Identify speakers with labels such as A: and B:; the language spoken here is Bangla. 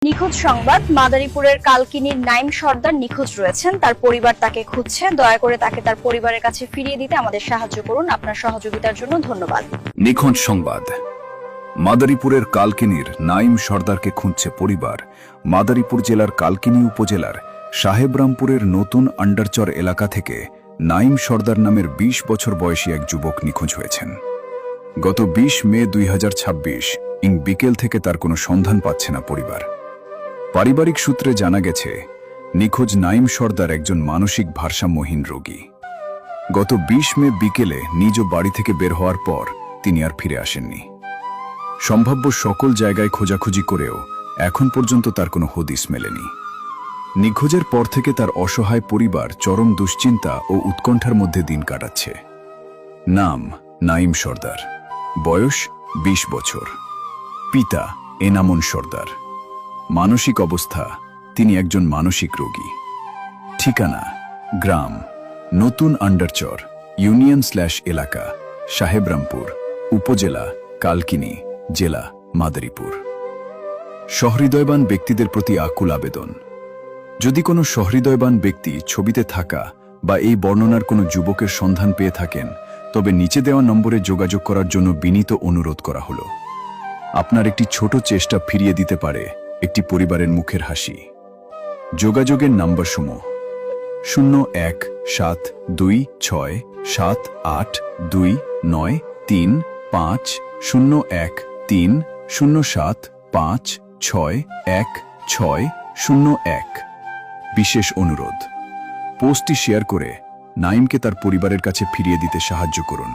A: নিখোঁজ সংবাদ। মাদারীপুরের কালকিনির নাইম সর্দার নিখোঁজ রয়েছেন। তার পরিবার তাকে খুঁজছে। দয়া করে তাকে তার পরিবারের কাছে ফিরিয়ে দিতে আমাদের সাহায্য করুন। আপনার সহযোগিতার জন্য ধন্যবাদ।
B: নিখোঁজ সংবাদ। মাদারীপুরের কালকিনির নাইম সর্দারকে খুঁজছে পরিবার। মাদারীপুর জেলার কালকিনি উপজেলার সাহেবরামপুরের নতুন আন্ডারচর এলাকা থেকে নাইম সর্দার নামের ২০ বছর বয়সী এক যুবক নিখোঁজ হয়েছেন। গত ২০ মে ২০২৬ বিকেল থেকে তার কোনো সন্ধান পাচ্ছে না পরিবার। পারিবারিক সূত্রে জানা গেছে, নিখোঁজ নাইম সর্দার একজন মানসিক ভারসাম্যহীন রোগী। গত ২০ মে বিকেলে নিজ বাড়ি থেকে বের হওয়ার পর তিনি আর ফিরে আসেননি। সম্ভাব্য সকল জায়গায় খোঁজাখুঁজি করেও এখন পর্যন্ত তার কোনো হদিস মেলেনি। নিখোঁজের পর থেকে তার অসহায় পরিবার চরম দুশ্চিন্তা ও উৎকণ্ঠার মধ্যে দিন কাটাচ্ছে। নাম নাইম সর্দার, বয়স ২০ বছর, পিতা এনামুন সর্দার, মানসিক অবস্থা তিনি একজন মানসিক রোগী। ঠিকানা গ্রাম নতুন আন্ডারচর, ইউনিয়ন/এলাকা সাহেবরামপুর, উপজেলা কালকিনি, জেলা মাদারীপুর। সহৃদয়বান ব্যক্তিদের প্রতি আকুল আবেদন। যদি কোনো সহৃদয়বান ব্যক্তি ছবিতে থাকা বা এই বর্ণনার কোনো যুবকের সন্ধান পেয়ে থাকেন, তবে নিচে দেওয়া নম্বরে যোগাযোগ করার জন্য বিনীত অনুরোধ করা হলো। আপনার একটি ছোট চেষ্টা ফিরিয়ে দিতে পারে একটি পরিবারের মুখের হাসি। যোগাযোগের নম্বরসমূহ: 01732953075601। বিশেষ অনুরোধ, পোস্টটি শেয়ার করে নাইমকে তার পরিবারের কাছে ফিরিয়ে দিতে সাহায্য করুন।